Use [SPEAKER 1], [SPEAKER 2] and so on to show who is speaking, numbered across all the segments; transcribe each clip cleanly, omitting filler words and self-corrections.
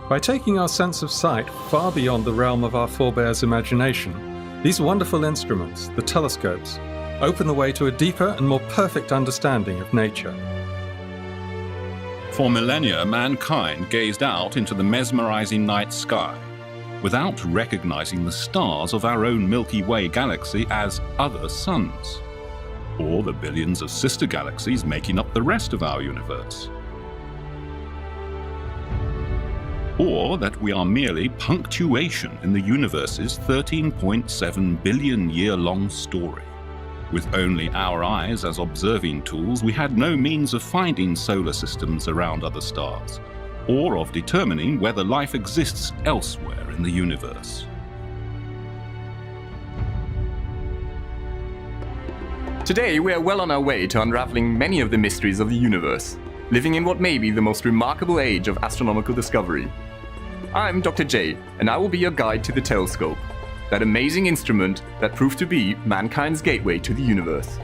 [SPEAKER 1] By taking our sense of sight far beyond the realm of our forebears' imagination, these wonderful instruments, the telescopes, open the way to a deeper and more perfect understanding of nature.
[SPEAKER 2] For millennia, mankind gazed out into the mesmerizing night sky, without recognizing the stars of our own Milky Way galaxy as other suns, or the billions of sister galaxies making up the rest of our universe. Or that we are merely punctuation in the universe's 13.7 billion year-long story. With only our eyes as observing tools, we had no means of finding solar systems around other stars, or of determining whether life exists elsewhere in the universe.
[SPEAKER 3] Today we are well on our way to unraveling many of the mysteries of the universe, living in what may be the most remarkable age of astronomical discovery. I'm Dr. J, and I will be your guide to the telescope, that amazing instrument that proved to be mankind's gateway to the universe.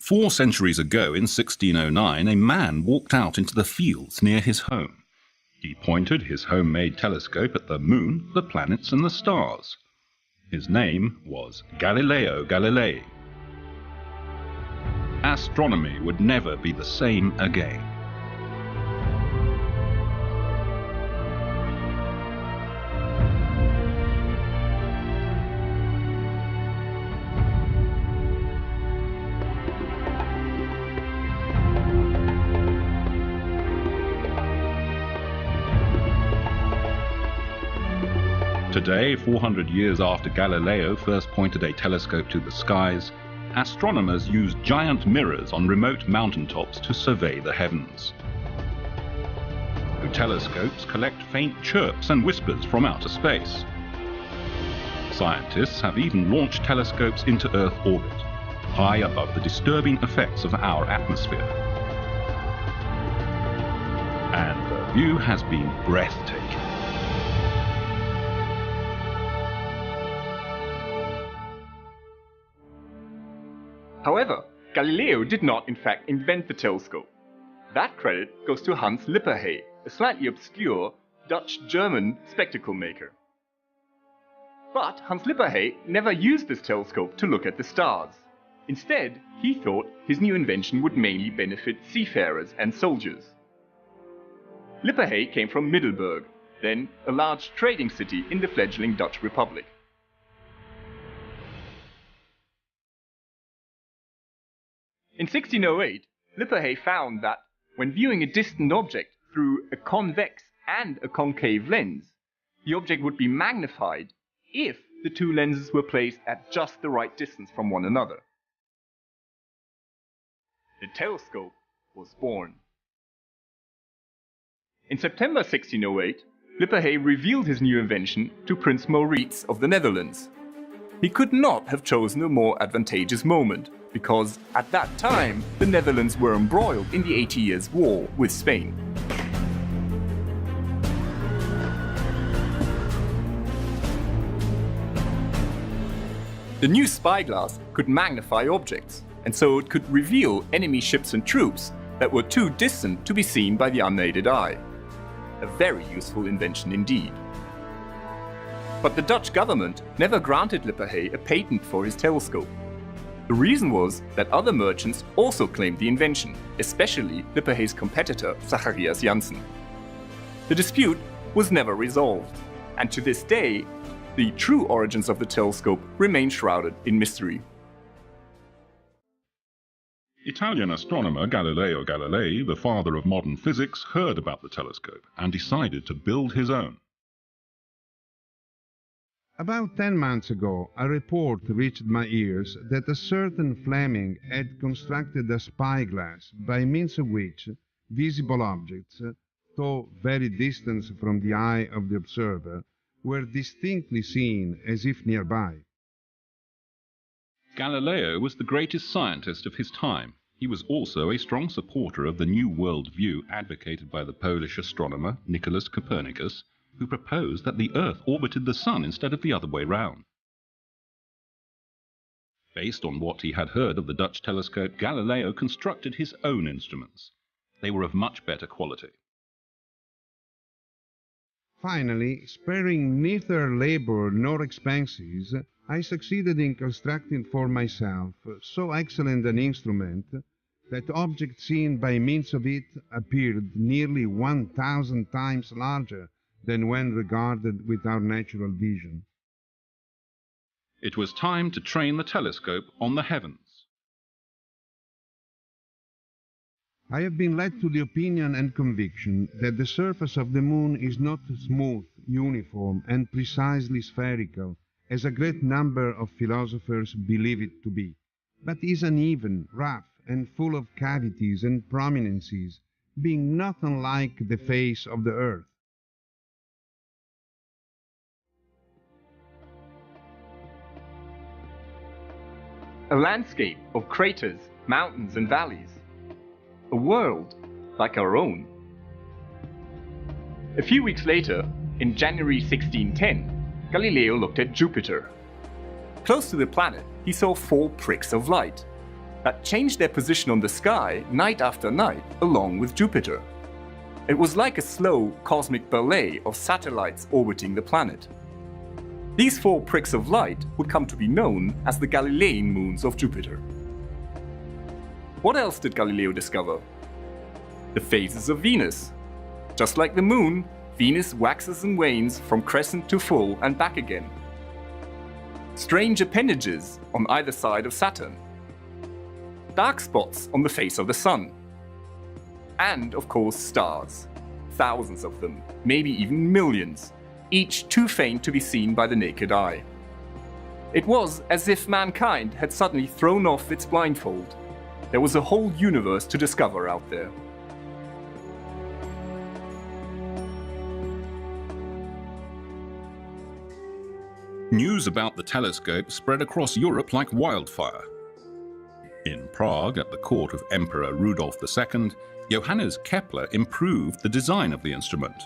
[SPEAKER 2] Four centuries ago, in 1609, a man walked out into the fields near his home. He pointed his homemade telescope at the moon, the planets, and the stars. His name was Galileo Galilei. Astronomy would never be the same again. Today, 400 years after Galileo first pointed a telescope to the skies, astronomers use giant mirrors on remote mountaintops to survey the heavens. The telescopes collect faint chirps and whispers from outer space. Scientists have even launched telescopes into Earth orbit, high above the disturbing effects of our atmosphere. And the view has been breathtaking.
[SPEAKER 3] However, Galileo did not in fact invent the telescope. That credit goes to Hans Lippershey, a slightly obscure Dutch-German spectacle maker. But Hans Lippershey never used this telescope to look at the stars. Instead, he thought his new invention would mainly benefit seafarers and soldiers. Lippershey came from Middelburg, then a large trading city in the fledgling Dutch Republic. In 1608, Lippershey found that when viewing a distant object through a convex and a concave lens, the object would be magnified if the two lenses were placed at just the right distance from one another. The telescope was born. In September 1608, Lippershey revealed his new invention to Prince Maurits of the Netherlands. He could not have chosen a more advantageous moment, because at that time the Netherlands were embroiled in the 80 Years' War with Spain. The new spyglass could magnify objects, and so it could reveal enemy ships and troops that were too distant to be seen by the unaided eye. A very useful invention indeed. But the Dutch government never granted Lippershey a patent for his telescope. The reason was that other merchants also claimed the invention, especially Lippershey's competitor Zacharias Janssen. The dispute was never resolved, and to this day, the true origins of the telescope remain shrouded in mystery.
[SPEAKER 2] Italian astronomer Galileo Galilei, the father of modern physics, heard about the telescope and decided to build his own.
[SPEAKER 4] About 10 months ago, a report reached my ears that a certain Fleming had constructed a spyglass by means of which visible objects, though very distant from the eye of the observer, were distinctly seen as if nearby.
[SPEAKER 2] Galileo was the greatest scientist of his time. He was also a strong supporter of the New World view advocated by the Polish astronomer Nicholas Copernicus who proposed that the Earth orbited the Sun instead of the other way round. Based on what he had heard of the Dutch telescope, Galileo constructed his own instruments. They were of much better quality.
[SPEAKER 4] Finally, sparing neither labor nor expenses, I succeeded in constructing for myself so excellent an instrument that objects seen by means of it appeared nearly 1,000 times larger than when regarded with our natural vision.
[SPEAKER 2] It was time to train the telescope on the heavens.
[SPEAKER 4] I have been led to the opinion and conviction that the surface of the moon is not smooth, uniform, and precisely spherical, as a great number of philosophers believe it to be, but is uneven, rough, and full of cavities and prominences, being not unlike the face of the earth.
[SPEAKER 3] A landscape of craters, mountains, and valleys. A world like our own. A few weeks later, in January 1610, Galileo looked at Jupiter. Close to the planet, he saw 4 pricks of light that changed their position on the sky night after night along with Jupiter. It was like a slow cosmic ballet of satellites orbiting the planet. These 4 pricks of light would come to be known as the Galilean moons of Jupiter. What else did Galileo discover? The phases of Venus. Just like the moon, Venus waxes and wanes from crescent to full and back again. Strange appendages on either side of Saturn. Dark spots on the face of the sun. And, of course, stars. Thousands of them, maybe even millions, each too faint to be seen by the naked eye. It was as if mankind had suddenly thrown off its blindfold. There was a whole universe to discover out there.
[SPEAKER 2] News about the telescope spread across Europe like wildfire. In Prague, at the court of Emperor Rudolf II, Johannes Kepler improved the design of the instrument.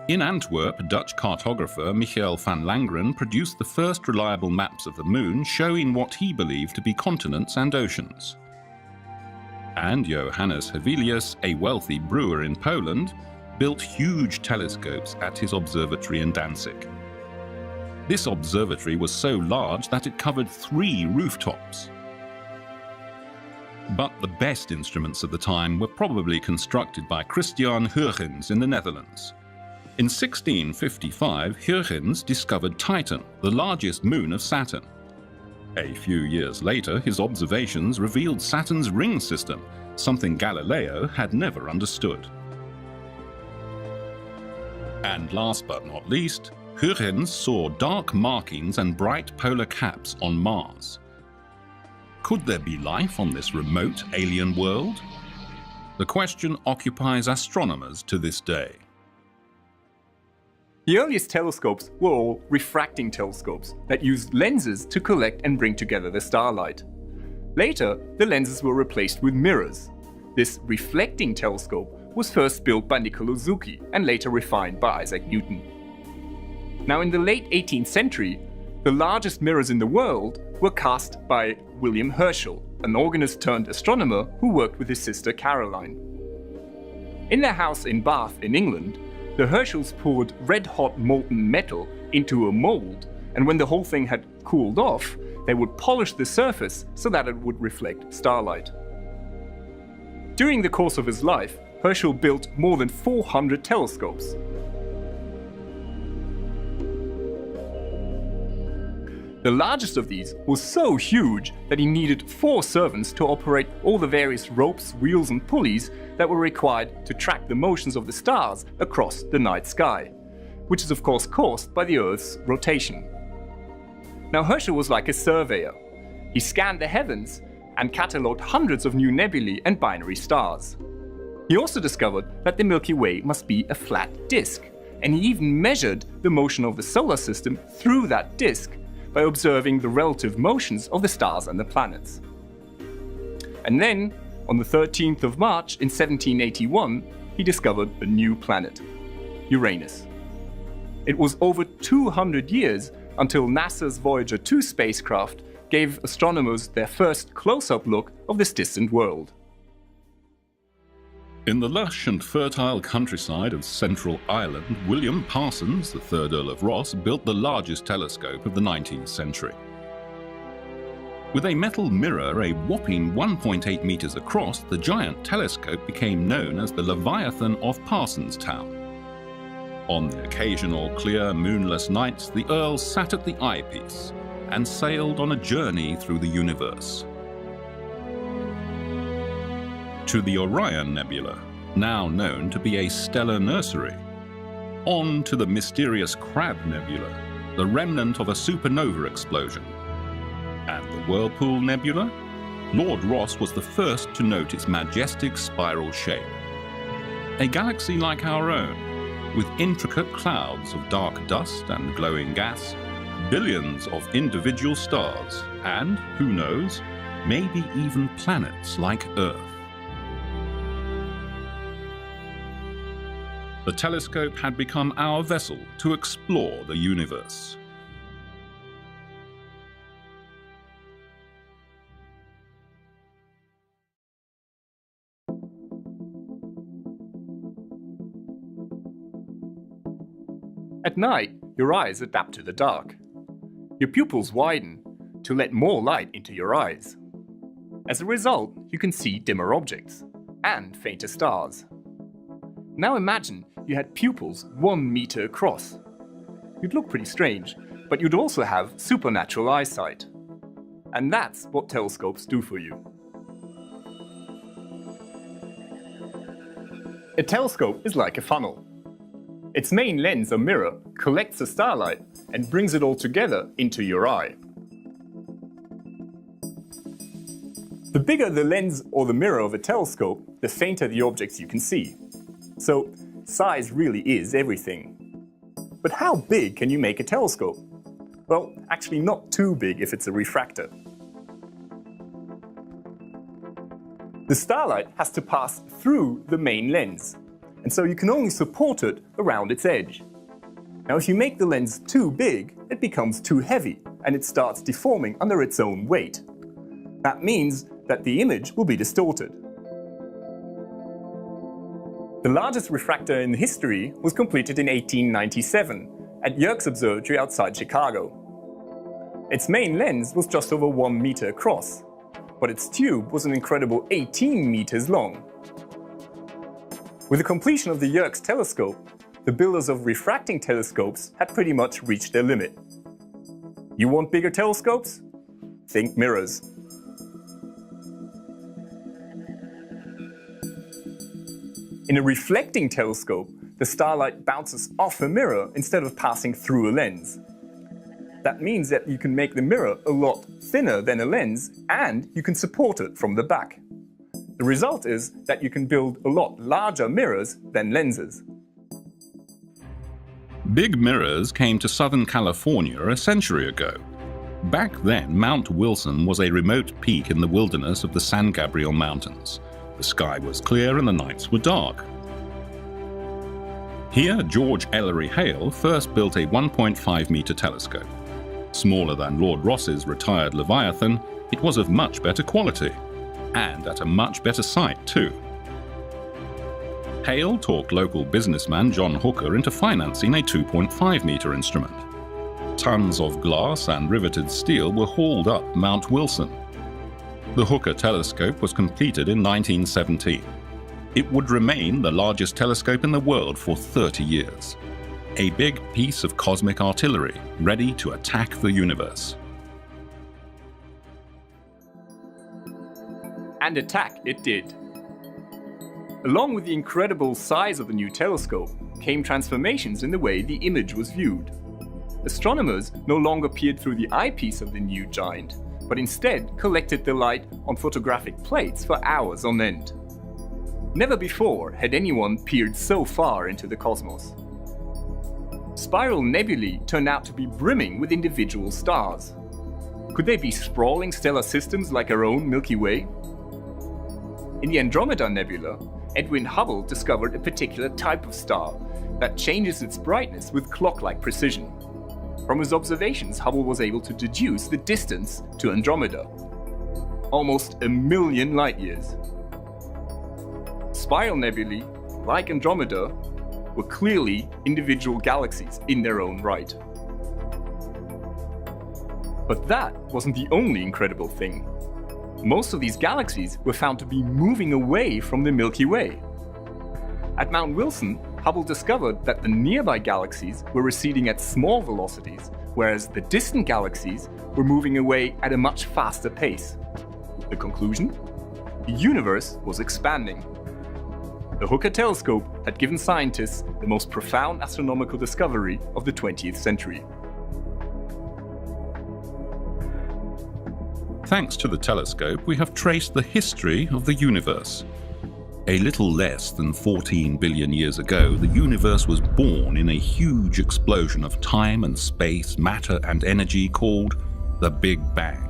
[SPEAKER 2] In Antwerp, Dutch cartographer Michael van Langren produced the first reliable maps of the moon showing what he believed to be continents and oceans. And Johannes Hevelius, a wealthy brewer in Poland, built huge telescopes at his observatory in Danzig. This observatory was so large that it covered 3 rooftops. But the best instruments of the time were probably constructed by Christian Huygens in the Netherlands. In 1655, Huygens discovered Titan, the largest moon of Saturn. A few years later, his observations revealed Saturn's ring system, something Galileo had never understood. And last but not least, Huygens saw dark markings and bright polar caps on Mars. Could there be life on this remote alien world? The question occupies astronomers to this day.
[SPEAKER 3] The earliest telescopes were all refracting telescopes that used lenses to collect and bring together the starlight. Later, the lenses were replaced with mirrors. This reflecting telescope was first built by Niccolò Zucchi and later refined by Isaac Newton. Now, in the late 18th century, the largest mirrors in the world were cast by William Herschel, an organist turned astronomer who worked with his sister Caroline. In their house in Bath in England, the Herschels poured red-hot molten metal into a mold, and when the whole thing had cooled off, they would polish the surface so that it would reflect starlight. During the course of his life, Herschel built more than 400 telescopes. The largest of these was so huge that he needed 4 servants to operate all the various ropes, wheels and pulleys that were required to track the motions of the stars across the night sky, which is of course caused by the Earth's rotation. Now Herschel was like a surveyor. He scanned the heavens and catalogued hundreds of new nebulae and binary stars. He also discovered that the Milky Way must be a flat disk, and he even measured the motion of the solar system through that disk by observing the relative motions of the stars and the planets. And then, on the 13th of March in 1781, he discovered a new planet, Uranus. It was over 200 years until NASA's Voyager 2 spacecraft gave astronomers their first close-up look of this distant world.
[SPEAKER 2] In the lush and fertile countryside of Central Ireland, William Parsons, the third Earl of Ross, built the largest telescope of the 19th century. With a metal mirror a whopping 1.8 meters across, the giant telescope became known as the Leviathan of Parsonstown. On the occasional clear, moonless nights, the Earl sat at the eyepiece and sailed on a journey through the universe. To the Orion Nebula, now known to be a stellar nursery. On to the mysterious Crab Nebula, the remnant of a supernova explosion. And the Whirlpool Nebula? Lord Ross was the first to note its majestic spiral shape. A galaxy like our own, with intricate clouds of dark dust and glowing gas, billions of individual stars, and, who knows, maybe even planets like Earth. The telescope had become our vessel to explore the universe.
[SPEAKER 3] At night, your eyes adapt to the dark. Your pupils widen to let more light into your eyes. As a result, you can see dimmer objects and fainter stars. Now imagine you had pupils 1 meter across. You'd look pretty strange, but you'd also have supernatural eyesight. And that's what telescopes do for you. A telescope is like a funnel. Its main lens or mirror collects the starlight and brings it all together into your eye. The bigger the lens or the mirror of a telescope, the fainter the objects you can see. So, size really is everything. But how big can you make a telescope? Well, actually not too big if it's a refractor. The starlight has to pass through the main lens, and so you can only support it around its edge. Now, if you make the lens too big, it becomes too heavy, and it starts deforming under its own weight. That means that the image will be distorted. The largest refractor in history was completed in 1897 at Yerkes Observatory outside Chicago. Its main lens was just over 1 meter across, but its tube was an incredible 18 meters long. With the completion of the Yerkes telescope, the builders of refracting telescopes had pretty much reached their limit. You want bigger telescopes? Think mirrors. In a reflecting telescope, the starlight bounces off a mirror instead of passing through a lens. That means that you can make the mirror a lot thinner than a lens, and you can support it from the back. The result is that you can build a lot larger mirrors than lenses.
[SPEAKER 2] Big mirrors came to Southern California a century ago. Back then, Mount Wilson was a remote peak in the wilderness of the San Gabriel Mountains. The sky was clear and the nights were dark. Here, George Ellery Hale first built a 1.5-meter telescope. Smaller than Lord Ross's retired Leviathan, it was of much better quality, and at a much better sight too. Hale talked local businessman John Hooker into financing a 2.5-meter instrument. Tons of glass and riveted steel were hauled up Mount Wilson. The Hooker telescope was completed in 1917. It would remain the largest telescope in the world for 30 years. A big piece of cosmic artillery ready to attack the universe.
[SPEAKER 3] And attack it did. Along with the incredible size of the new telescope came transformations in the way the image was viewed. Astronomers no longer peered through the eyepiece of the new giant, but instead collected the light on photographic plates for hours on end. Never before had anyone peered so far into the cosmos. Spiral nebulae turned out to be brimming with individual stars. Could they be sprawling stellar systems like our own Milky Way? In the Andromeda Nebula, Edwin Hubble discovered a particular type of star that changes its brightness with clock-like precision. From his observations, Hubble was able to deduce the distance to Andromeda. Almost 1 million light-years. Spiral nebulae, like Andromeda, were clearly individual galaxies in their own right. But that wasn't the only incredible thing. Most of these galaxies were found to be moving away from the Milky Way. At Mount Wilson, Hubble discovered that the nearby galaxies were receding at small velocities, whereas the distant galaxies were moving away at a much faster pace. The conclusion? The universe was expanding. The Hooker telescope had given scientists the most profound astronomical discovery of the 20th century.
[SPEAKER 2] Thanks to the telescope, we have traced the history of the universe. A little less than 14 billion years ago, the universe was born in a huge explosion of time and space, matter and energy called the Big Bang.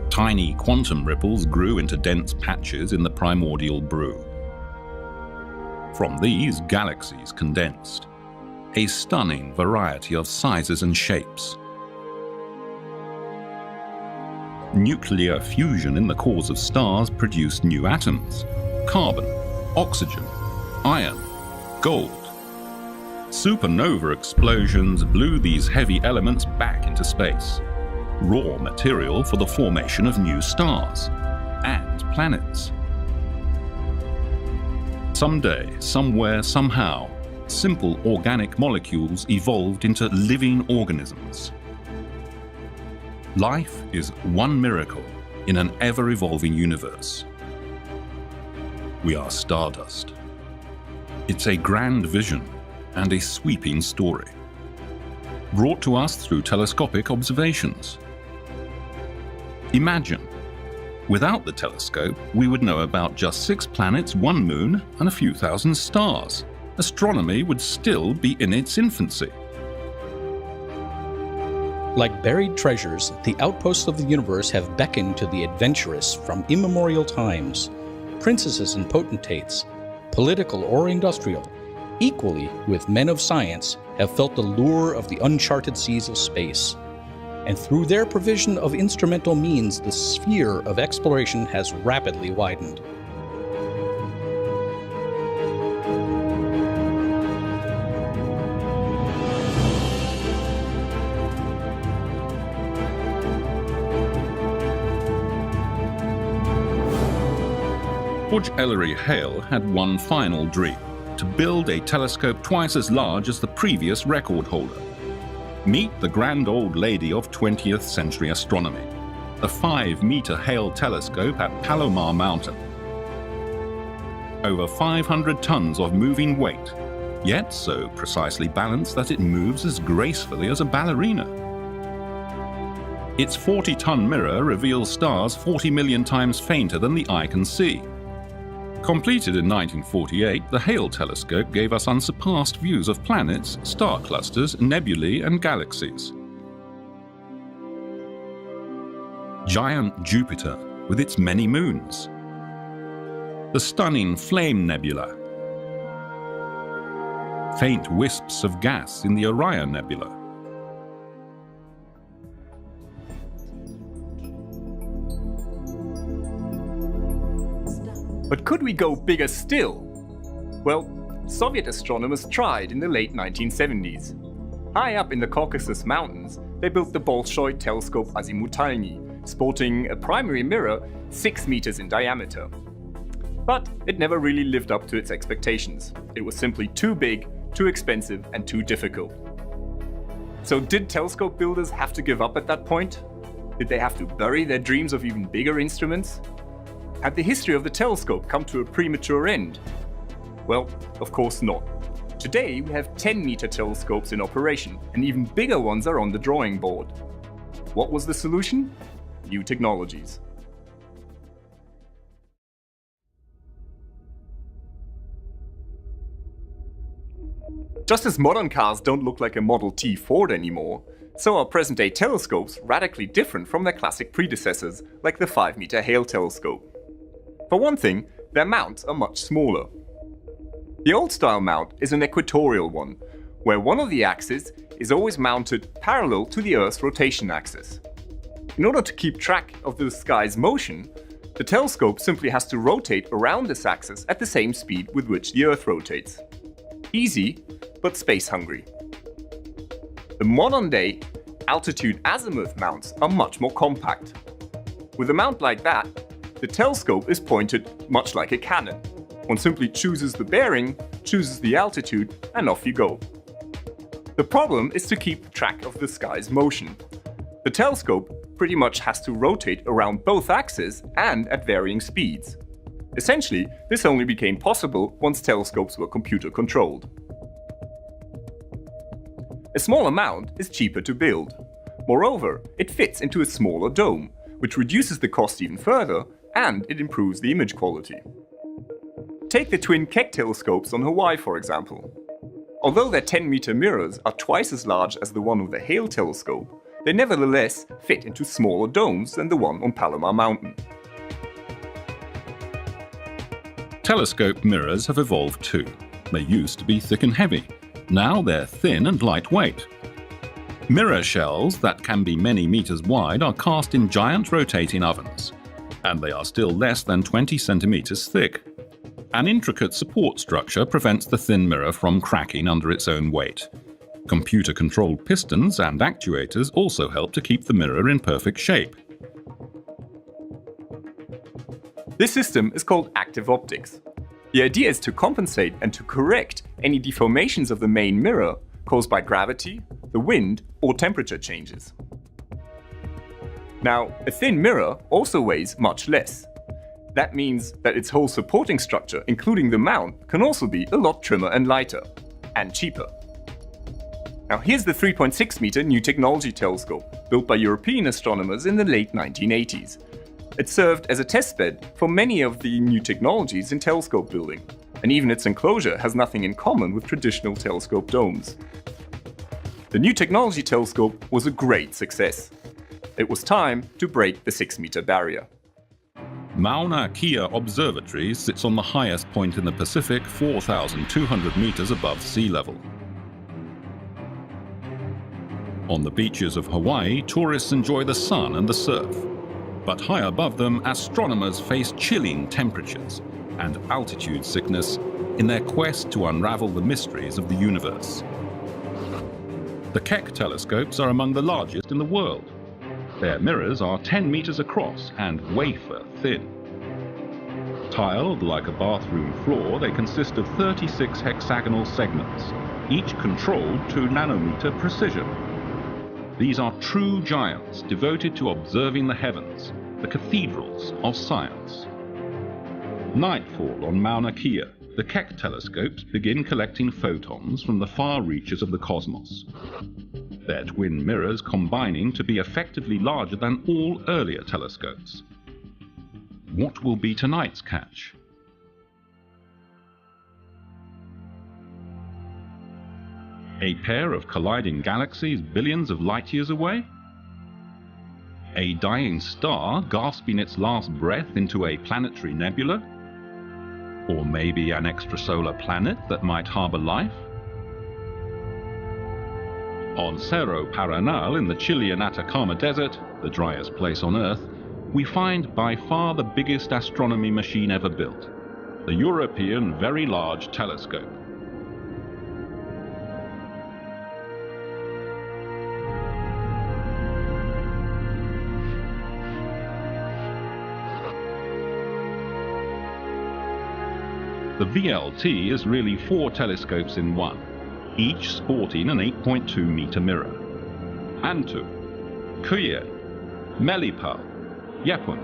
[SPEAKER 2] Tiny quantum ripples grew into dense patches in the primordial brew. From these, galaxies condensed. A stunning variety of sizes and shapes. Nuclear fusion in the cores of stars produced new atoms. Carbon, oxygen, iron, gold. Supernova explosions blew these heavy elements back into space. Raw material for the formation of new stars and planets. Someday, somewhere, somehow, simple organic molecules evolved into living organisms. Life is one miracle in an ever-evolving universe. We are stardust. It's a grand vision and a sweeping story, brought to us through telescopic observations. Imagine, without the telescope, we would know about just 6 planets, 1 moon, and a few thousand stars. Astronomy would still be in its infancy.
[SPEAKER 5] Like buried treasures, the outposts of the universe have beckoned to the adventurous from immemorial times. Princesses and potentates, political or industrial, equally with men of science, have felt the lure of the uncharted seas of space. And through their provision of instrumental means, the sphere of exploration has rapidly widened.
[SPEAKER 2] George Ellery Hale had one final dream: to build a telescope twice as large as the previous record holder. Meet the grand old lady of 20th century astronomy, the 5-meter Hale telescope at Palomar Mountain. Over 500 tons of moving weight, yet so precisely balanced that it moves as gracefully as a ballerina. Its 40-ton mirror reveals stars 40 million times fainter than the eye can see. Completed in 1948, the Hale telescope gave us unsurpassed views of planets, star clusters, nebulae, and galaxies. Giant Jupiter with its many moons. The stunning Flame Nebula. Faint wisps of gas in the Orion Nebula.
[SPEAKER 3] But could we go bigger still? Well, Soviet astronomers tried in the late 1970s. High up in the Caucasus Mountains, they built the Bolshoi telescope Azimutalny, sporting a primary mirror 6 meters in diameter. But it never really lived up to its expectations. It was simply too big, too expensive, and too difficult. So did telescope builders have to give up at that point? Did they have to bury their dreams of even bigger instruments? Had the history of the telescope come to a premature end? Well, of course not. Today we have 10-meter telescopes in operation, and even bigger ones are on the drawing board. What was the solution? New technologies. Just as modern cars don't look like a Model T Ford anymore, so are present-day telescopes radically different from their classic predecessors, like the 5-meter Hale telescope. For one thing, their mounts are much smaller. The old-style mount is an equatorial one, where one of the axes is always mounted parallel to the Earth's rotation axis. In order to keep track of the sky's motion, the telescope simply has to rotate around this axis at the same speed with which the Earth rotates. Easy, but space-hungry. The modern-day altitude azimuth mounts are much more compact. With a mount like that, the telescope is pointed much like a cannon. One simply chooses the bearing, chooses the altitude, and off you go. The problem is to keep track of the sky's motion. The telescope pretty much has to rotate around both axes and at varying speeds. Essentially, this only became possible once telescopes were computer-controlled. A smaller mount is cheaper to build. Moreover, it fits into a smaller dome, which reduces the cost even further, and it improves the image quality. Take the twin Keck telescopes on Hawaii, for example. Although their 10-meter mirrors are twice as large as the one of the Hale telescope, they nevertheless fit into smaller domes than the one on Palomar Mountain.
[SPEAKER 2] Telescope mirrors have evolved too. They used to be thick and heavy. Now they're thin and lightweight. Mirror shells that can be many meters wide are cast in giant rotating ovens, and they are still less than 20 centimeters thick. An intricate support structure prevents the thin mirror from cracking under its own weight. Computer-controlled pistons and actuators also help to keep the mirror in perfect shape.
[SPEAKER 3] This system is called active optics. The idea is to compensate and to correct any deformations of the main mirror caused by gravity, the wind, or temperature changes. Now, a thin mirror also weighs much less. That means that its whole supporting structure, including the mount, can also be a lot trimmer and lighter, and cheaper. Now here's the 3.6 meter New Technology telescope, built by European astronomers in the late 1980s. It served as a testbed for many of the new technologies in telescope building, and even its enclosure has nothing in common with traditional telescope domes. The New Technology telescope was a great success. It was time to break the 6-meter barrier.
[SPEAKER 2] Mauna Kea Observatory sits on the highest point in the Pacific, 4,200 meters above sea level. On the beaches of Hawaii, tourists enjoy the sun and the surf. But high above them, astronomers face chilling temperatures and altitude sickness in their quest to unravel the mysteries of the universe. The Keck telescopes are among the largest in the world. Their mirrors are 10 meters across and wafer thin. Tiled like a bathroom floor, they consist of 36 hexagonal segments, each controlled to nanometer precision. These are true giants devoted to observing the heavens, the cathedrals of science. Nightfall on Mauna Kea, the Keck telescopes begin collecting photons from the far reaches of the cosmos. Their twin mirrors combining to be effectively larger than all earlier telescopes. What will be tonight's catch? A pair of colliding galaxies billions of light years away? A dying star gasping its last breath into a planetary nebula? Or maybe an extrasolar planet that might harbor life? On Cerro Paranal in the Chilean Atacama Desert, the driest place on Earth, we find by far the biggest astronomy machine ever built, the European Very Large Telescope. The VLT is really 4 telescopes in one, each sporting an 8.2 meter mirror. Antu, Cuyen, Melipal, Yepun,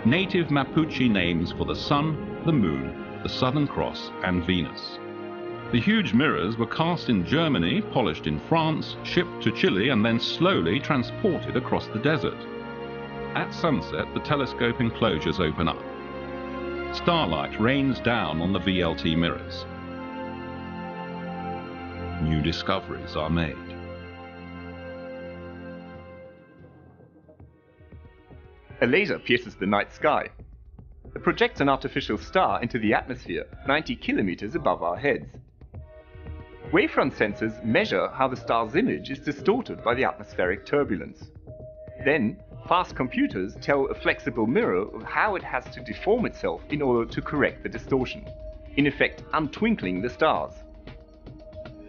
[SPEAKER 2] native Mapuche names for the Sun, the Moon, the Southern Cross and Venus. The huge mirrors were cast in Germany, polished in France, shipped to Chile and then slowly transported across the desert. At sunset, the telescope enclosures open up. Starlight rains down on the VLT mirrors. New discoveries are made.
[SPEAKER 3] A laser pierces the night sky. It projects an artificial star into the atmosphere 90 kilometers above our heads. Wavefront sensors measure how the star's image is distorted by the atmospheric turbulence. Then, fast computers tell a flexible mirror of how it has to deform itself in order to correct the distortion, in effect untwinkling the stars.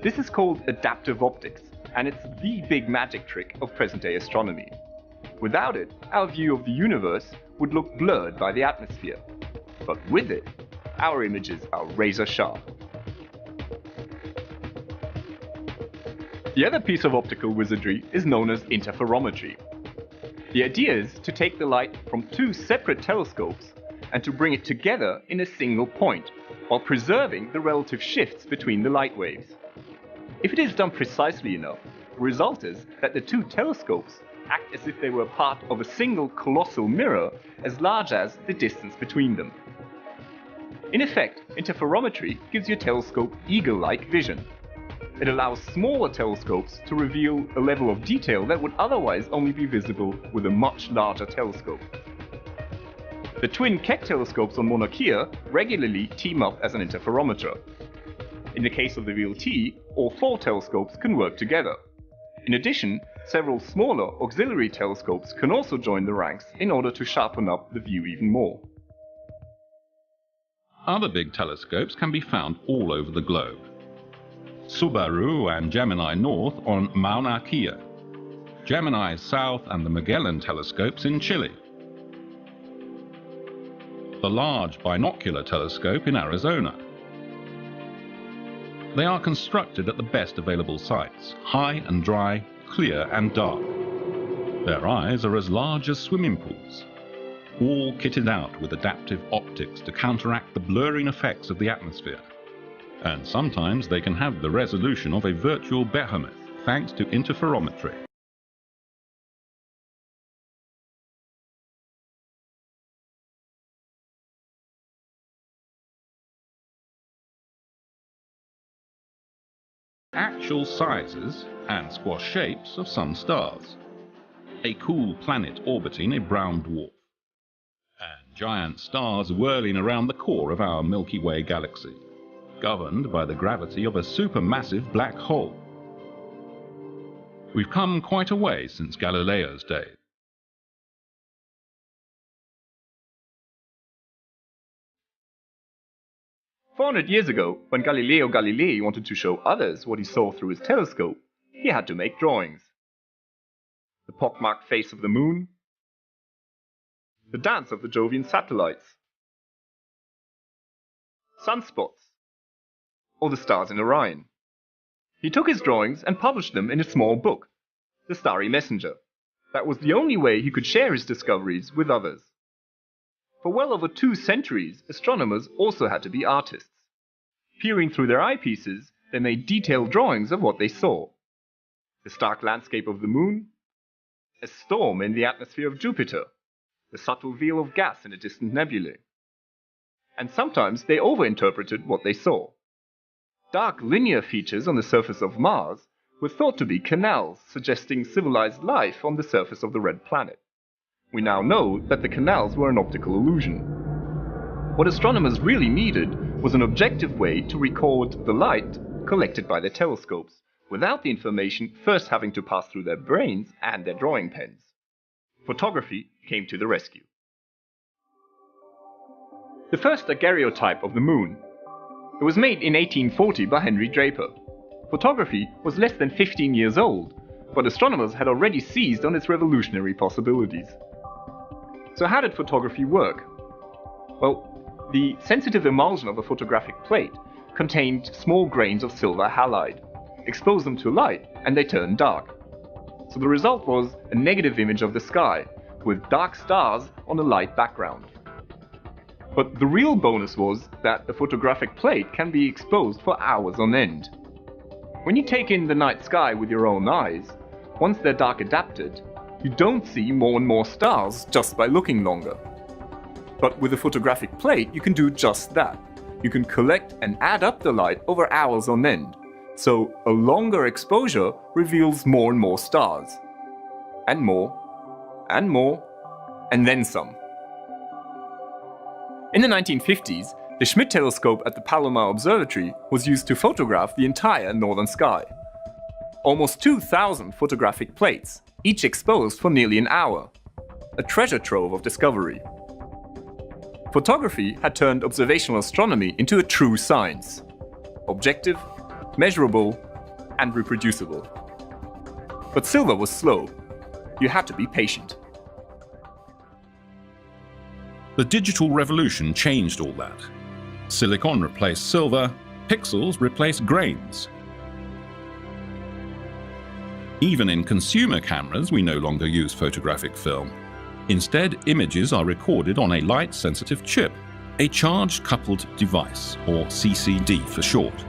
[SPEAKER 3] This is called adaptive optics, and it's the big magic trick of present-day astronomy. Without it, our view of the universe would look blurred by the atmosphere. But with it, our images are razor sharp. The other piece of optical wizardry is known as interferometry. The idea is to take the light from two separate telescopes and to bring it together in a single point, while preserving the relative shifts between the light waves. If it is done precisely enough, the result is that the two telescopes act as if they were part of a single colossal mirror as large as the distance between them. In effect, interferometry gives your telescope eagle-like vision. It allows smaller telescopes to reveal a level of detail that would otherwise only be visible with a much larger telescope. The twin Keck telescopes on Mauna Kea regularly team up as an interferometer. In the case of the VLT, all four telescopes can work together. In addition, several smaller auxiliary telescopes can also join the ranks in order to sharpen up the view even more.
[SPEAKER 2] Other big telescopes can be found all over the globe. Subaru and Gemini North on Mauna Kea, Gemini South and the Magellan telescopes in Chile, the Large Binocular Telescope in Arizona. They are constructed at the best available sites, high and dry, clear and dark. Their eyes are as large as swimming pools, all kitted out with adaptive optics to counteract the blurring effects of the atmosphere. And sometimes they can have the resolution of a virtual behemoth thanks to interferometry. Actual sizes and squash shapes of some stars. A cool planet orbiting a brown dwarf. And giant stars whirling around the core of our Milky Way galaxy, governed by the gravity of a supermassive black hole. We've come quite a way since Galileo's day.
[SPEAKER 3] "400 years ago, when Galileo Galilei wanted to show others what he saw through his telescope, he had to make drawings. The pockmarked face of the moon, the dance of the Jovian satellites, sunspots, or the stars in Orion. He took his drawings and published them in a small book, The Starry Messenger. That was the only way he could share his discoveries with others. For well over 2 centuries, astronomers also had to be artists. Peering through their eyepieces, they made detailed drawings of what they saw. The stark landscape of the moon, a storm in the atmosphere of Jupiter, the subtle veil of gas in a distant nebulae. And sometimes they overinterpreted what they saw. Dark linear features on the surface of Mars were thought to be canals suggesting civilized life on the surface of the red planet. We now know that the canals were an optical illusion. What astronomers really needed was an objective way to record the light collected by their telescopes, without the information first having to pass through their brains and their drawing pens. Photography came to the rescue. The first daguerreotype of the moon. It was made in 1840 by Henry Draper. Photography was less than 15 years old, but astronomers had already seized on its revolutionary possibilities. So how did photography work? Well, the sensitive emulsion of a photographic plate contained small grains of silver halide. Expose them to light and they turned dark. So the result was a negative image of the sky, with dark stars on a light background. But the real bonus was that the photographic plate can be exposed for hours on end. When you take in the night sky with your own eyes, once they're dark adapted, you don't see more and more stars just by looking longer. But with a photographic plate, you can do just that. You can collect and add up the light over hours on end. So a longer exposure reveals more and more stars. And more, and more, and then some. In the 1950s, the Schmidt telescope at the Palomar Observatory was used to photograph the entire northern sky. Almost 2,000 photographic plates, each exposed for nearly an hour. A treasure trove of discovery. Photography had turned observational astronomy into a true science. Objective, measurable, and reproducible. But silver was slow. You had to be patient.
[SPEAKER 2] The digital revolution changed all that. Silicon replaced silver, pixels replaced grains. Even in consumer cameras, we no longer use photographic film. Instead, images are recorded on a light-sensitive chip, a charge-coupled device, or CCD for short.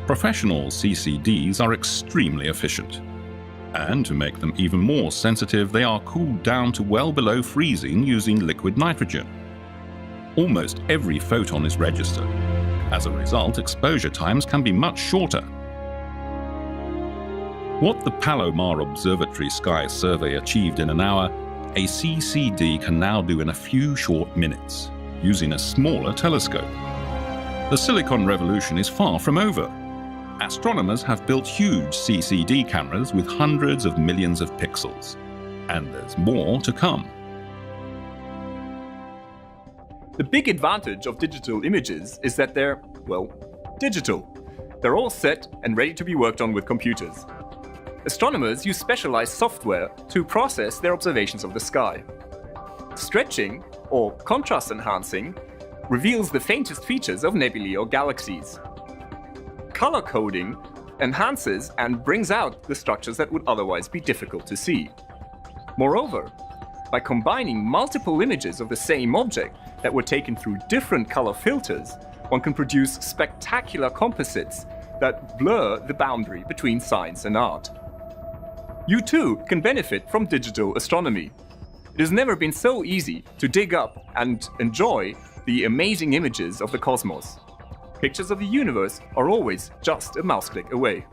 [SPEAKER 2] Professional CCDs are extremely efficient. And to make them even more sensitive, they are cooled down to well below freezing using liquid nitrogen. Almost every photon is registered. As a result, exposure times can be much shorter. What the Palomar Observatory Sky Survey achieved in an hour, a CCD can now do in a few short minutes, using a smaller telescope. The silicon revolution is far from over. Astronomers have built huge CCD cameras with hundreds of millions of pixels. And there's more to come.
[SPEAKER 3] The big advantage of digital images is that they're, well, digital. They're all set and ready to be worked on with computers. Astronomers use specialized software to process their observations of the sky. Stretching, or contrast enhancing, reveals the faintest features of nebulae or galaxies. Color coding enhances and brings out the structures that would otherwise be difficult to see. Moreover, by combining multiple images of the same object that were taken through different color filters, one can produce spectacular composites that blur the boundary between science and art. You too can benefit from digital astronomy. It has never been so easy to dig up and enjoy the amazing images of the cosmos. Pictures of the universe are always just a mouse click away.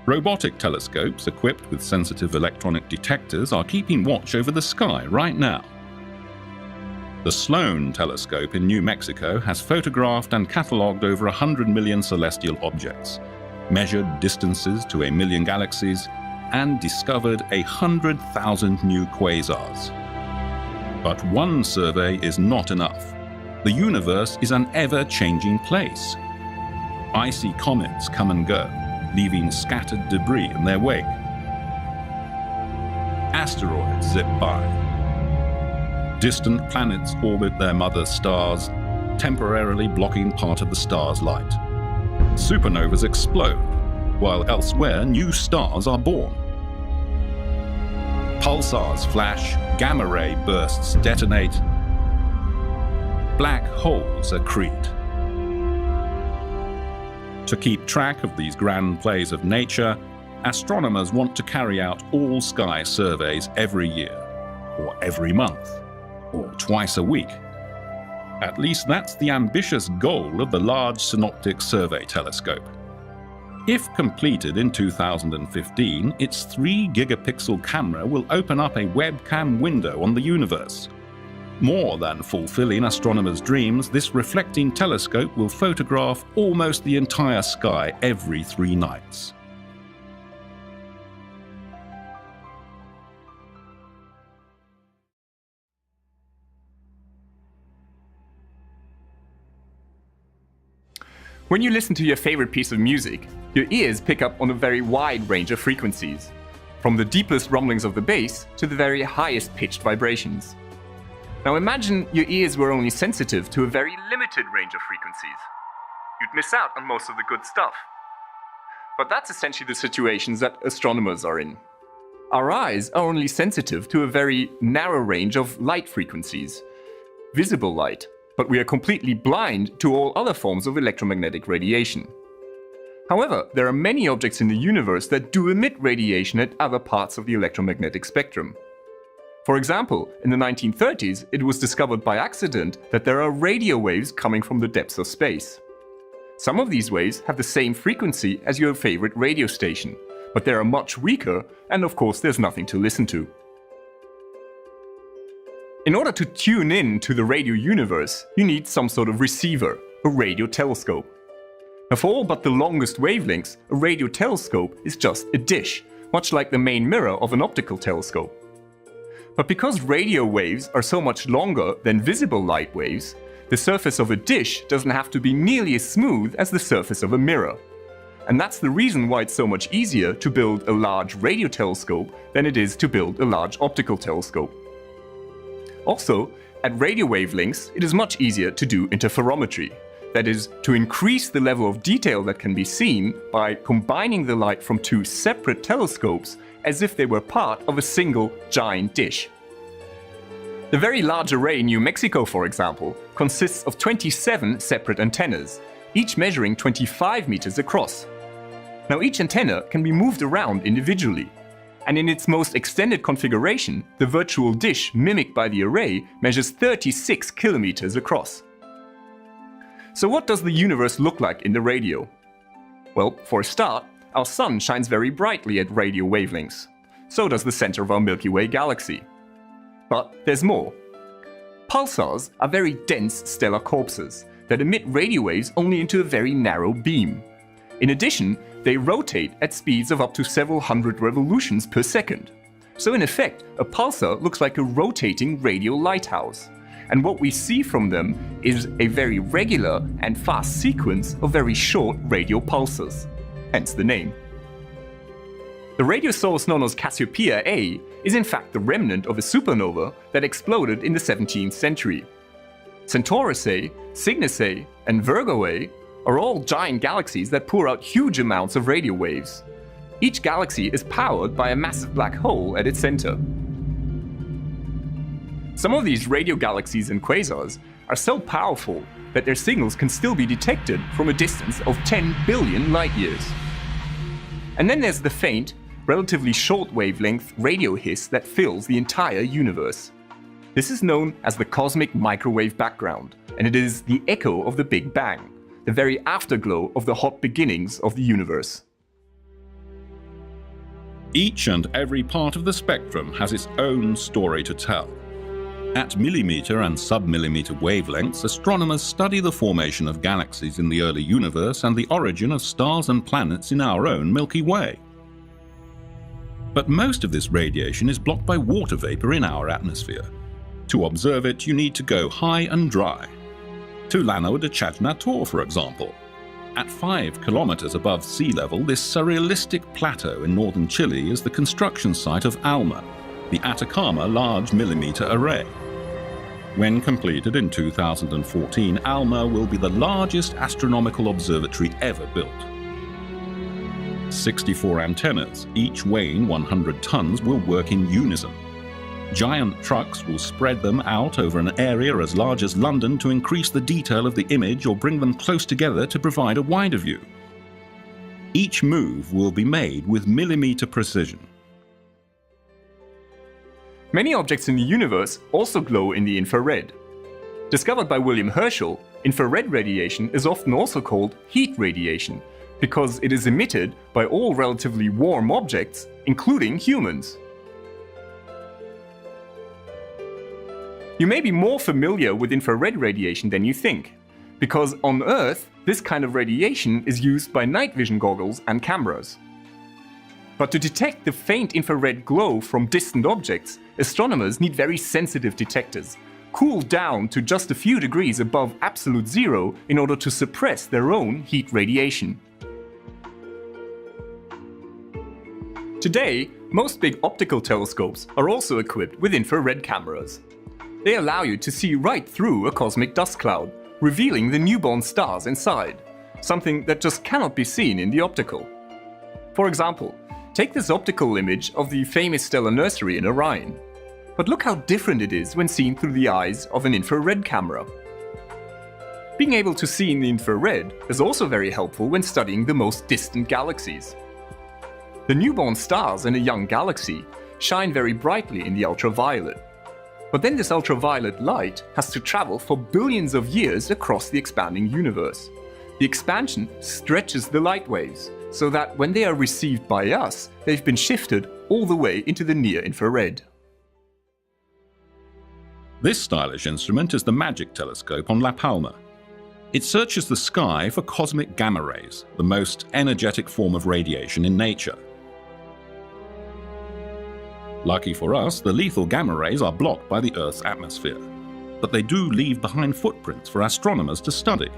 [SPEAKER 2] Robotic telescopes equipped with sensitive electronic detectors are keeping watch over the sky right now. The Sloan telescope in New Mexico has photographed and catalogued over 100 million celestial objects, measured distances to 1 million galaxies, and discovered 100,000 new quasars. But one survey is not enough. The universe is an ever-changing place. Icy comets come and go, leaving scattered debris in their wake. Asteroids zip by. Distant planets orbit their mother stars, temporarily blocking part of the star's light. Supernovas explode, while elsewhere new stars are born. Pulsars flash, gamma-ray bursts detonate. Black holes accrete. To keep track of these grand plays of nature, astronomers want to carry out all-sky surveys every year, or every month, or twice a week. At least that's the ambitious goal of the Large Synoptic Survey Telescope. If completed in 2015, its 3-gigapixel camera will open up a webcam window on the universe. More than fulfilling astronomers' dreams, this reflecting telescope will photograph almost the entire sky every 3 nights.
[SPEAKER 3] When you listen to your favorite piece of music, your ears pick up on a very wide range of frequencies, from the deepest rumblings of the bass to the very highest pitched vibrations. Now imagine your ears were only sensitive to a very limited range of frequencies. You'd miss out on most of the good stuff. But that's essentially the situations that astronomers are in. Our eyes are only sensitive to a very narrow range of light frequencies, visible light, but we are completely blind to all other forms of electromagnetic radiation. However, there are many objects in the universe that do emit radiation at other parts of the electromagnetic spectrum. For example, in the 1930s, it was discovered by accident that there are radio waves coming from the depths of space. Some of these waves have the same frequency as your favorite radio station, but they are much weaker, and of course there's nothing to listen to. In order to tune in to the radio universe, you need some sort of receiver, a radio telescope. Now, for all but the longest wavelengths, a radio telescope is just a dish, much like the main mirror of an optical telescope. But because radio waves are so much longer than visible light waves, the surface of a dish doesn't have to be nearly as smooth as the surface of a mirror. And that's the reason why it's so much easier to build a large radio telescope than it is to build a large optical telescope. Also, at radio wavelengths, it is much easier to do interferometry. That is, to increase the level of detail that can be seen by combining the light from two separate telescopes as if they were part of a single giant dish. The Very Large Array in New Mexico, for example, consists of 27 separate antennas, each measuring 25 meters across. Now, each antenna can be moved around individually, and in its most extended configuration, the virtual dish mimicked by the array measures 36 kilometers across. So what does the universe look like in the radio? Well, for a start, our sun shines very brightly at radio wavelengths. So does the center of our Milky Way galaxy. But there's more. Pulsars are very dense stellar corpses that emit radio waves only into a very narrow beam. In addition, they rotate at speeds of up to several hundred revolutions per second. So in effect, a pulsar looks like a rotating radio lighthouse. And what we see from them is a very regular and fast sequence of very short radio pulses. Hence the name. The radio source known as Cassiopeia A is in fact the remnant of a supernova that exploded in the 17th century. Centaurus A, Cygnus A, and Virgo A are all giant galaxies that pour out huge amounts of radio waves. Each galaxy is powered by a massive black hole at its center. Some of these radio galaxies and quasars are so powerful that their signals can still be detected from a distance of 10 billion light years. And then there's the faint, relatively short wavelength radio hiss that fills the entire universe. This is known as the cosmic microwave background, and it is the echo of the Big Bang, the very afterglow of the hot beginnings of the universe.
[SPEAKER 2] Each and every part of the spectrum has its own story to tell. At millimeter and sub-millimeter wavelengths, astronomers study the formation of galaxies in the early universe and the origin of stars and planets in our own Milky Way. But most of this radiation is blocked by water vapor in our atmosphere. To observe it, you need to go high and dry. To Llano de Chajnator, for example. At 5 kilometers above sea level, this surrealistic plateau in northern Chile is the construction site of ALMA, the Atacama Large Millimeter Array. When completed in 2014, ALMA will be the largest astronomical observatory ever built. 64 antennas, each weighing 100 tons, will work in unison. Giant trucks will spread them out over an area as large as London to increase the detail of the image or bring them close together to provide a wider view. Each move will be made with millimeter precision.
[SPEAKER 3] Many objects in the universe also glow in the infrared. Discovered by William Herschel, infrared radiation is often also called heat radiation because it is emitted by all relatively warm objects, including humans. You may be more familiar with infrared radiation than you think, because on Earth, this kind of radiation is used by night vision goggles and cameras. But to detect the faint infrared glow from distant objects, astronomers need very sensitive detectors, cooled down to just a few degrees above absolute zero in order to suppress their own heat radiation. Today, most big optical telescopes are also equipped with infrared cameras. They allow you to see right through a cosmic dust cloud, revealing the newborn stars inside, something that just cannot be seen in the optical. For example, take this optical image of the famous stellar nursery in Orion. But look how different it is when seen through the eyes of an infrared camera. Being able to see in the infrared is also very helpful when studying the most distant galaxies. The newborn stars in a young galaxy shine very brightly in the ultraviolet. But then this ultraviolet light has to travel for billions of years across the expanding universe. The expansion stretches the light waves, so that when they are received by us, they've been shifted all the way into the near infrared.
[SPEAKER 2] This stylish instrument is the MAGIC telescope on La Palma. It searches the sky for cosmic gamma rays, the most energetic form of radiation in nature. Lucky for us, the lethal gamma rays are blocked by the Earth's atmosphere, but they do leave behind footprints for astronomers to study.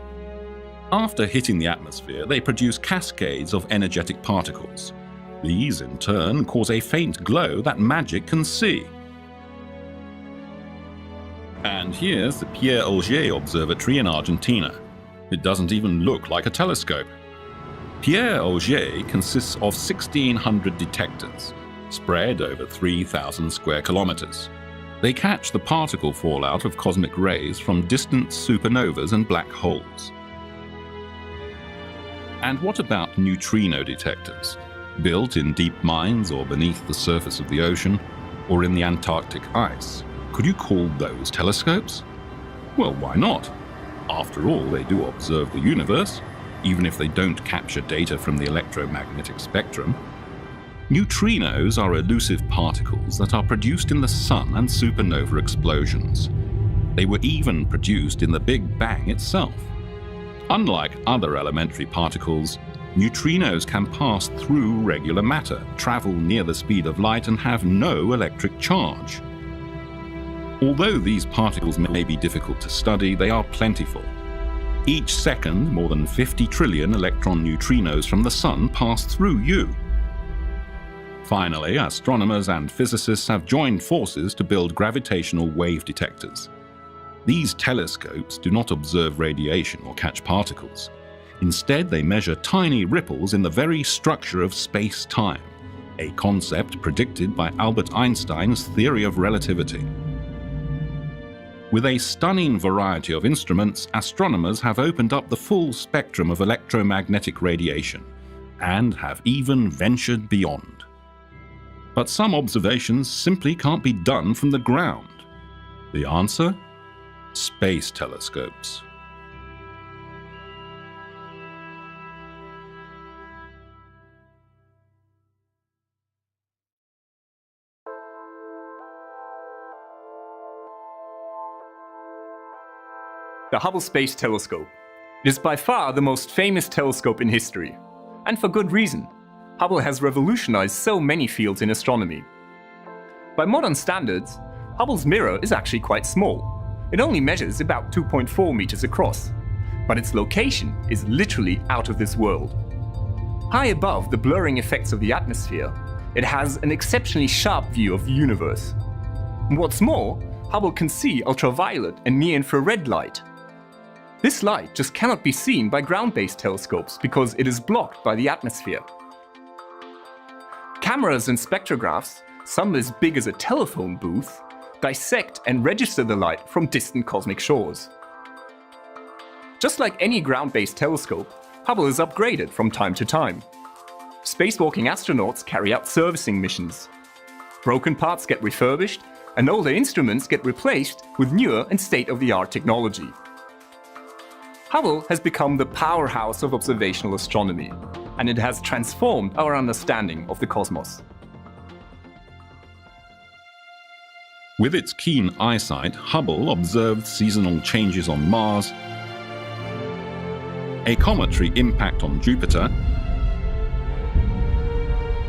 [SPEAKER 2] After hitting the atmosphere, they produce cascades of energetic particles. These, in turn, cause a faint glow that MAGIC can see. And here's the Pierre Auger Observatory in Argentina. It doesn't even look like a telescope. Pierre Auger consists of 1,600 detectors, spread over 3,000 square kilometers. They catch the particle fallout of cosmic rays from distant supernovas and black holes. And what about neutrino detectors, built in deep mines or beneath the surface of the ocean, or in the Antarctic ice? Could you call those telescopes? Well, why not? After all, they do observe the universe, even if they don't capture data from the electromagnetic spectrum. Neutrinos are elusive particles that are produced in the sun and supernova explosions. They were even produced in the Big Bang itself. Unlike other elementary particles, neutrinos can pass through regular matter, travel near the speed of light, and have no electric charge. Although these particles may be difficult to study, they are plentiful. Each second, more than 50 trillion electron neutrinos from the sun pass through you. Finally, astronomers and physicists have joined forces to build gravitational wave detectors. These telescopes do not observe radiation or catch particles. Instead, they measure tiny ripples in the very structure of space-time, a concept predicted by Albert Einstein's theory of relativity. With a stunning variety of instruments, astronomers have opened up the full spectrum of electromagnetic radiation and have even ventured beyond. But some observations simply can't be done from the ground. The answer? Space telescopes.
[SPEAKER 3] The Hubble Space Telescope. It is by far the most famous telescope in history. And for good reason. Hubble has revolutionized so many fields in astronomy. By modern standards, Hubble's mirror is actually quite small. It only measures about 2.4 meters across. But its location is literally out of this world. High above the blurring effects of the atmosphere, it has an exceptionally sharp view of the universe. And what's more, Hubble can see ultraviolet and near-infrared light. This light just cannot be seen by ground-based telescopes because it is blocked by the atmosphere. Cameras and spectrographs, some as big as a telephone booth, dissect and register the light from distant cosmic shores. Just like any ground-based telescope, Hubble is upgraded from time to time. Spacewalking astronauts carry out servicing missions. Broken parts get refurbished, and older instruments get replaced with newer and state-of-the-art technology. Hubble has become the powerhouse of observational astronomy, and it has transformed our understanding of the cosmos.
[SPEAKER 2] With its keen eyesight, Hubble observed seasonal changes on Mars, a cometary impact on Jupiter,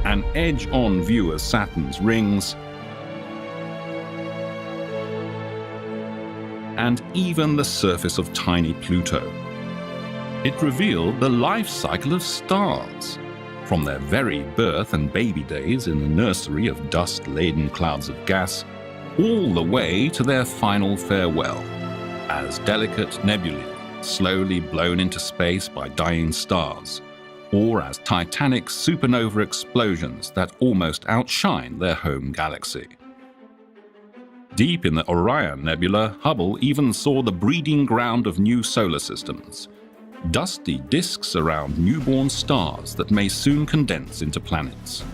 [SPEAKER 2] an edge-on view of Saturn's rings, and even the surface of tiny Pluto. It revealed the life cycle of stars, from their very birth and baby days in the nursery of dust-laden clouds of gas, all the way to their final farewell, as delicate nebulae slowly blown into space by dying stars, or as titanic supernova explosions that almost outshine their home galaxy. Deep in the Orion Nebula, Hubble even saw the breeding ground of new solar systems, dusty disks around newborn stars that may soon condense into planets.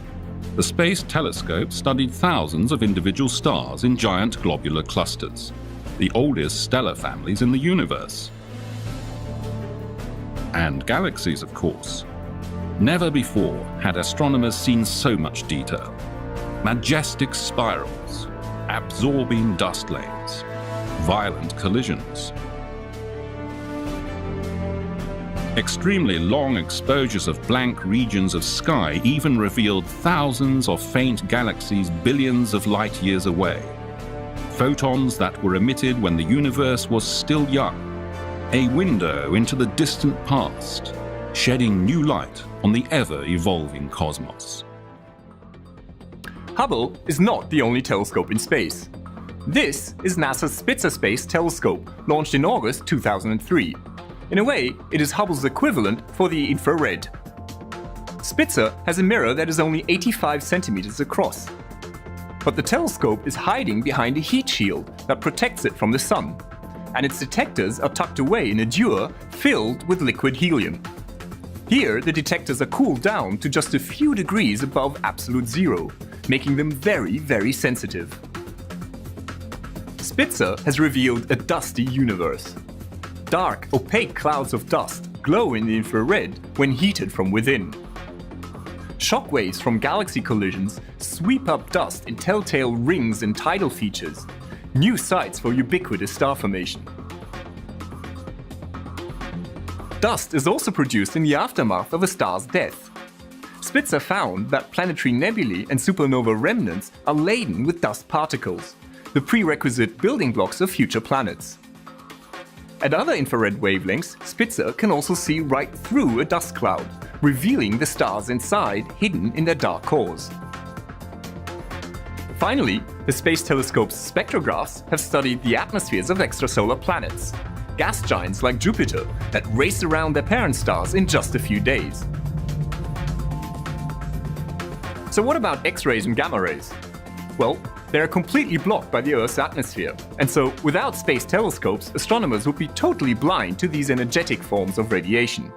[SPEAKER 2] The Space Telescope studied thousands of individual stars in giant globular clusters, the oldest stellar families in the universe. And galaxies, of course. Never before had astronomers seen so much detail. Majestic spirals, absorbing dust lanes, violent collisions. Extremely long exposures of blank regions of sky even revealed thousands of faint galaxies billions of light years away. Photons that were emitted when the universe was still young. A window into the distant past, shedding new light on the ever-evolving cosmos.
[SPEAKER 3] Hubble is not the only telescope in space. This is NASA's Spitzer Space Telescope, launched in August 2003. In a way, it is Hubble's equivalent for the infrared. Spitzer has a mirror that is only 85 centimeters across. But the telescope is hiding behind a heat shield that protects it from the sun, and its detectors are tucked away in a dewar filled with liquid helium. Here, the detectors are cooled down to just a few degrees above absolute zero, making them very, very sensitive. Spitzer has revealed a dusty universe. Dark, opaque clouds of dust glow in the infrared when heated from within. Shockwaves from galaxy collisions sweep up dust in telltale rings and tidal features, new sites for ubiquitous star formation. Dust is also produced in the aftermath of a star's death. Spitzer found that planetary nebulae and supernova remnants are laden with dust particles, the prerequisite building blocks of future planets. At other infrared wavelengths, Spitzer can also see right through a dust cloud, revealing the stars inside hidden in their dark cores. Finally, the Space Telescope's spectrographs have studied the atmospheres of extrasolar planets, gas giants like Jupiter that race around their parent stars in just a few days. So what about X-rays and gamma rays? Well, they are completely blocked by the Earth's atmosphere, and so without space telescopes, astronomers would be totally blind to these energetic forms of radiation.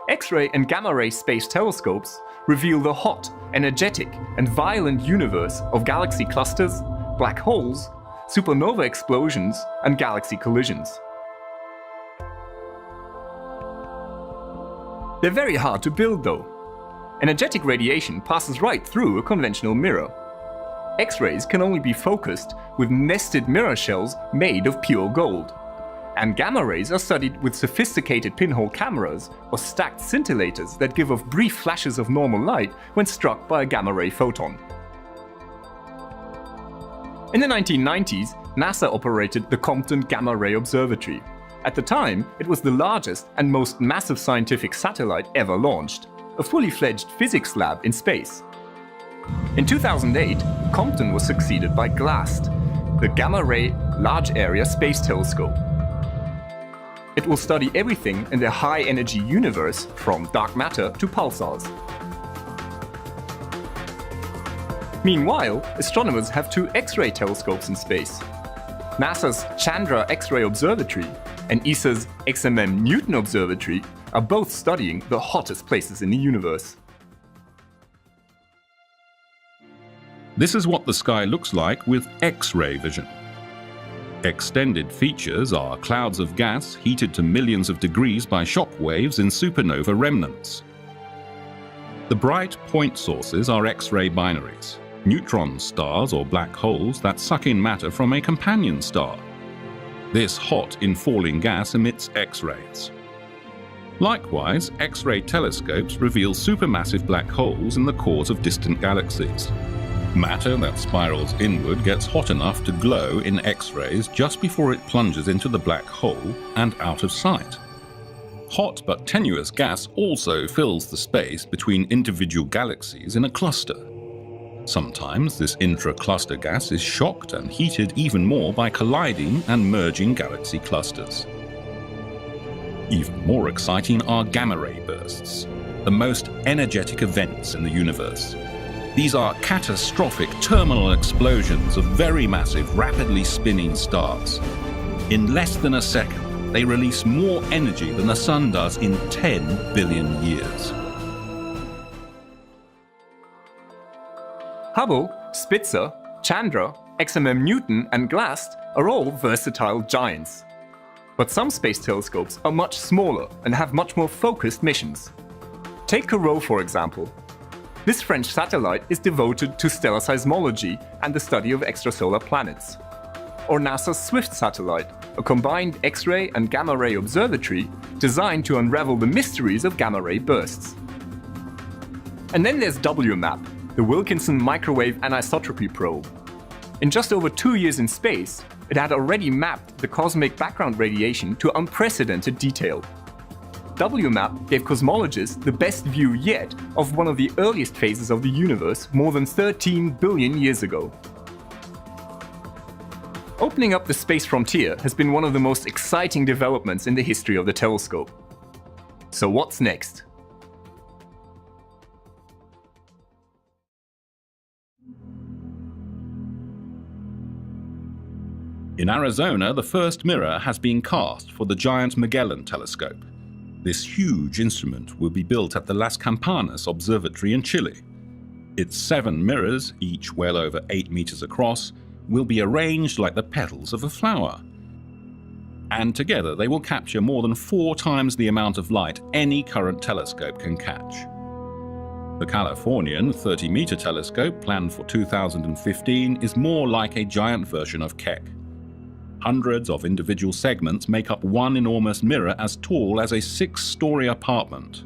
[SPEAKER 3] X-ray and gamma-ray space telescopes reveal the hot, energetic, and violent universe of galaxy clusters, black holes, supernova explosions, and galaxy collisions. They're very hard to build, though. Energetic radiation passes right through a conventional mirror. X-rays can only be focused with nested mirror shells made of pure gold. And gamma rays are studied with sophisticated pinhole cameras or stacked scintillators that give off brief flashes of normal light when struck by a gamma ray photon. In the 1990s, NASA operated the Compton Gamma Ray Observatory. At the time, it was the largest and most massive scientific satellite ever launched, a fully fledged physics lab in space. In 2008, Compton was succeeded by GLAST, the Gamma Ray Large Area Space Telescope. It will study everything in the high-energy universe, from dark matter to pulsars. Meanwhile, astronomers have two X-ray telescopes in space. NASA's Chandra X-ray Observatory and ESA's XMM Newton Observatory are both studying the hottest places in the universe.
[SPEAKER 2] This is what the sky looks like with X-ray vision. Extended features are clouds of gas heated to millions of degrees by shock waves in supernova remnants. The bright point sources are X-ray binaries, neutron stars or black holes that suck in matter from a companion star. This hot, infalling gas emits X-rays. Likewise, X-ray telescopes reveal supermassive black holes in the cores of distant galaxies. Matter that spirals inward gets hot enough to glow in X-rays just before it plunges into the black hole and out of sight. Hot but tenuous gas also fills the space between individual galaxies in a cluster. Sometimes this intra-cluster gas is shocked and heated even more by colliding and merging galaxy clusters. Even more exciting are gamma-ray bursts, the most energetic events in the universe. These are catastrophic terminal explosions of very massive, rapidly spinning stars. In less than a second, they release more energy than the Sun does in 10 billion years.
[SPEAKER 3] Hubble, Spitzer, Chandra, XMM Newton, and GLAST are all versatile giants. But some space telescopes are much smaller and have much more focused missions. Take Corot, for example. This French satellite is devoted to stellar seismology and the study of extrasolar planets. or NASA's SWIFT satellite, a combined X-ray and gamma-ray observatory designed to unravel the mysteries of gamma-ray bursts. And then there's WMAP, the Wilkinson Microwave Anisotropy Probe. In just over 2 years in space, it had already mapped the cosmic background radiation to unprecedented detail. WMAP gave cosmologists the best view yet of one of the earliest phases of the universe more than 13 billion years ago. Opening up the space frontier has been one of the most exciting developments in the history of the telescope. So what's next?
[SPEAKER 2] In Arizona, the first mirror has been cast for the giant Magellan telescope. This huge instrument will be built at the Las Campanas Observatory in Chile. Its 7 mirrors, each well over 8 meters across, will be arranged like the petals of a flower. And together they will capture more than 4 times the amount of light any current telescope can catch. The Californian 30-meter telescope, planned for 2015, is more like a giant version of Keck. Hundreds of individual segments make up one enormous mirror as tall as a 6-story apartment.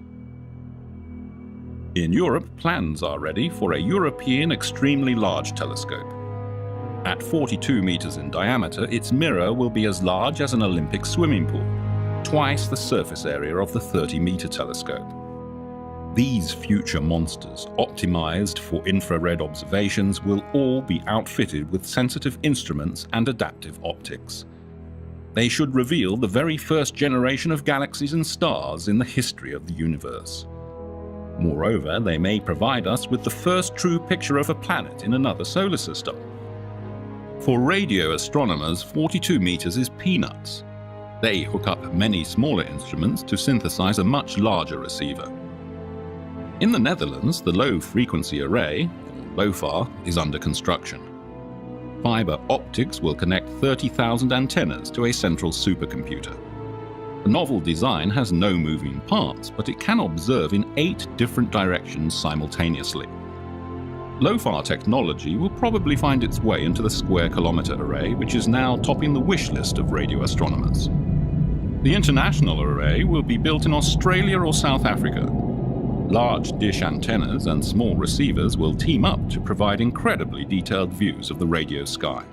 [SPEAKER 2] In Europe, plans are ready for a European extremely large telescope. At 42 meters in diameter, its mirror will be as large as an Olympic swimming pool, twice the surface area of the 30-meter telescope. These future monsters, optimized for infrared observations, will all be outfitted with sensitive instruments and adaptive optics. They should reveal the very first generation of galaxies and stars in the history of the universe. Moreover, they may provide us with the first true picture of a planet in another solar system. For radio astronomers, 42 meters is peanuts. They hook up many smaller instruments to synthesize a much larger receiver. In the Netherlands, the low-frequency array, or LOFAR, is under construction. Fiber optics will connect 30,000 antennas to a central supercomputer. The novel design has no moving parts, but it can observe in 8 different directions simultaneously. LOFAR technology will probably find its way into the square-kilometer array, which is now topping the wish list of radio astronomers. The international array will be built in Australia or South Africa. Large dish antennas and small receivers will team up to provide incredibly detailed views of the radio sky.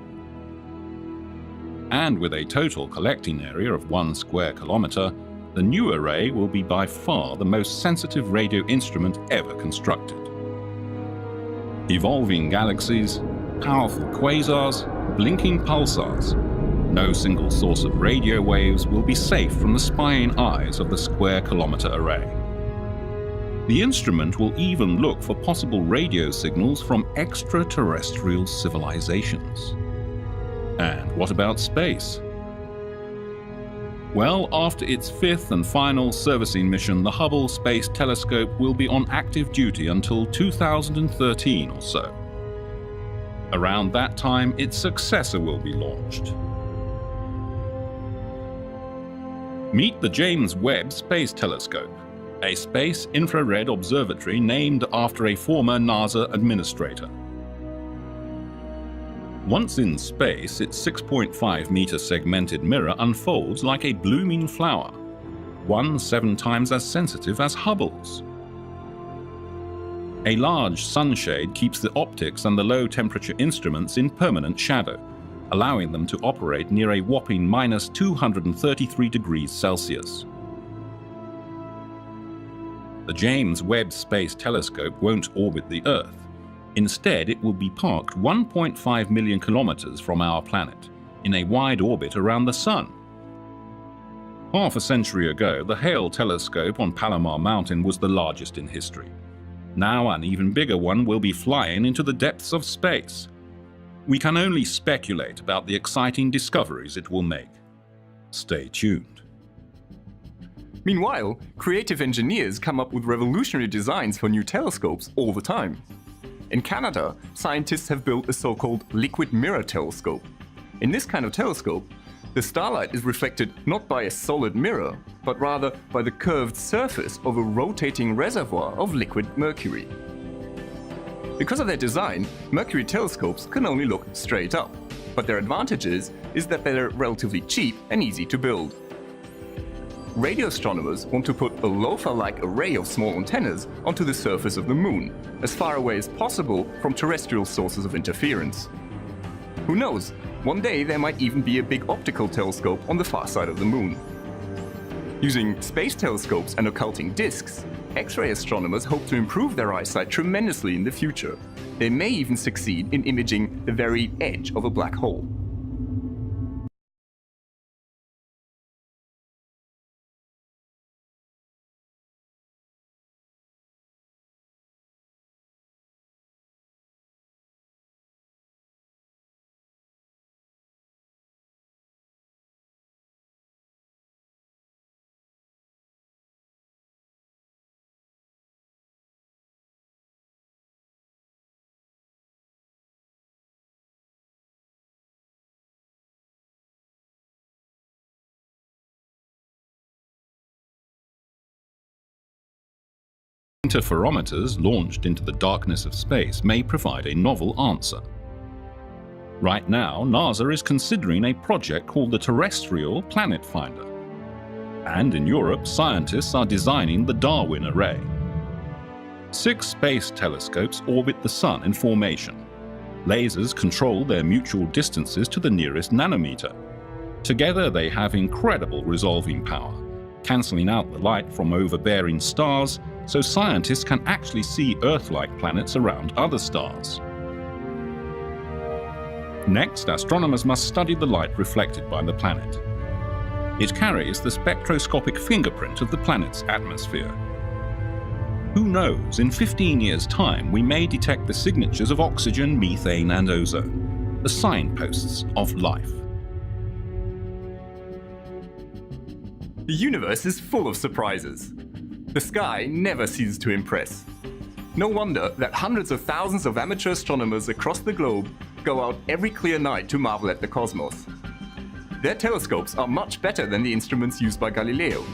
[SPEAKER 2] And with a total collecting area of 1 square kilometer, the new array will be by far the most sensitive radio instrument ever constructed. Evolving galaxies, powerful quasars, blinking pulsars. No single source of radio waves will be safe from the spying eyes of the square-kilometer array. The instrument will even look for possible radio signals from extraterrestrial civilizations. And what about space? Well, after its 5th and final servicing mission, the Hubble Space Telescope will be on active duty until 2013 or so. Around that time, its successor will be launched. Meet the James Webb Space Telescope, a space infrared observatory named after a former NASA administrator. Once in space, its 6.5-meter segmented mirror unfolds like a blooming flower, 7 times as sensitive as Hubble's. A large sunshade keeps the optics and the low-temperature instruments in permanent shadow, allowing them to operate near a whopping -233 degrees Celsius. The James Webb Space Telescope won't orbit the Earth. Instead, it will be parked 1.5 million kilometers from our planet, in a wide orbit around the Sun. Half a century ago, the Hale telescope on Palomar Mountain was the largest in history. Now an even bigger one will be flying into the depths of space. We can only speculate about the exciting discoveries it will make. Stay tuned.
[SPEAKER 3] Meanwhile, creative engineers come up with revolutionary designs for new telescopes all the time. In Canada, scientists have built a so-called liquid mirror telescope. In this kind of telescope, the starlight is reflected not by a solid mirror, but rather by the curved surface of a rotating reservoir of liquid mercury. Because of their design, Mercury telescopes can only look straight up. But their advantage is that they're relatively cheap and easy to build. Radio astronomers want to put a loafer-like array of small antennas onto the surface of the Moon, as far away as possible from terrestrial sources of interference. Who knows, one day there might even be a big optical telescope on the far side of the Moon. Using space telescopes and occulting disks, X-ray astronomers hope to improve their eyesight tremendously in the future. They may even succeed in imaging the very edge of a black hole.
[SPEAKER 2] Interferometers launched into the darkness of space may provide a novel answer. Right now, NASA is considering a project called the Terrestrial Planet Finder. And in Europe, scientists are designing the Darwin Array. 6 space telescopes orbit the Sun in formation. Lasers control their mutual distances to the nearest nanometer. Together they have incredible resolving power, cancelling out the light from overbearing stars, so scientists can actually see Earth-like planets around other stars. Next, astronomers must study the light reflected by the planet. It carries the spectroscopic fingerprint of the planet's atmosphere. Who knows, in 15 years' time we may detect the signatures of oxygen, methane and ozone, the signposts of life.
[SPEAKER 3] The universe is full of surprises. The sky never ceases to impress. No wonder that hundreds of thousands of amateur astronomers across the globe go out every clear night to marvel at the cosmos. Their telescopes are much better than the instruments used by Galileo.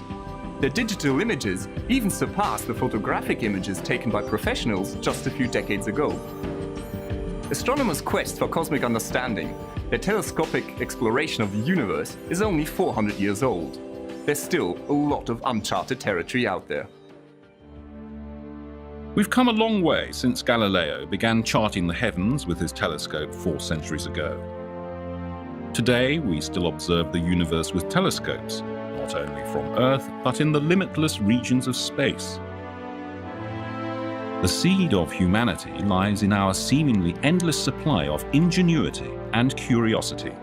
[SPEAKER 3] Their digital images even surpass the photographic images taken by professionals just a few decades ago. Astronomers' quest for cosmic understanding, their telescopic exploration of the universe, is only 400 years old. There's still a lot of uncharted territory out there.
[SPEAKER 2] We've come a long way since Galileo began charting the heavens with his telescope 4 centuries ago. Today, we still observe the universe with telescopes, not only from Earth, but in the limitless regions of space. The seed of humanity lies in our seemingly endless supply of ingenuity and curiosity.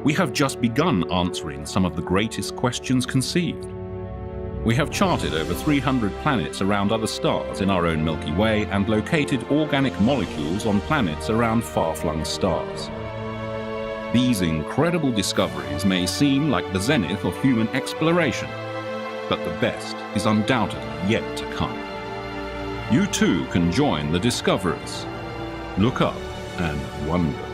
[SPEAKER 2] We have just begun answering some of the greatest questions conceived. We have charted over 300 planets around other stars in our own Milky Way and located organic molecules on planets around far-flung stars. These incredible discoveries may seem like the zenith of human exploration, but the best is undoubtedly yet to come. You too can join the discoverers. Look up and wonder.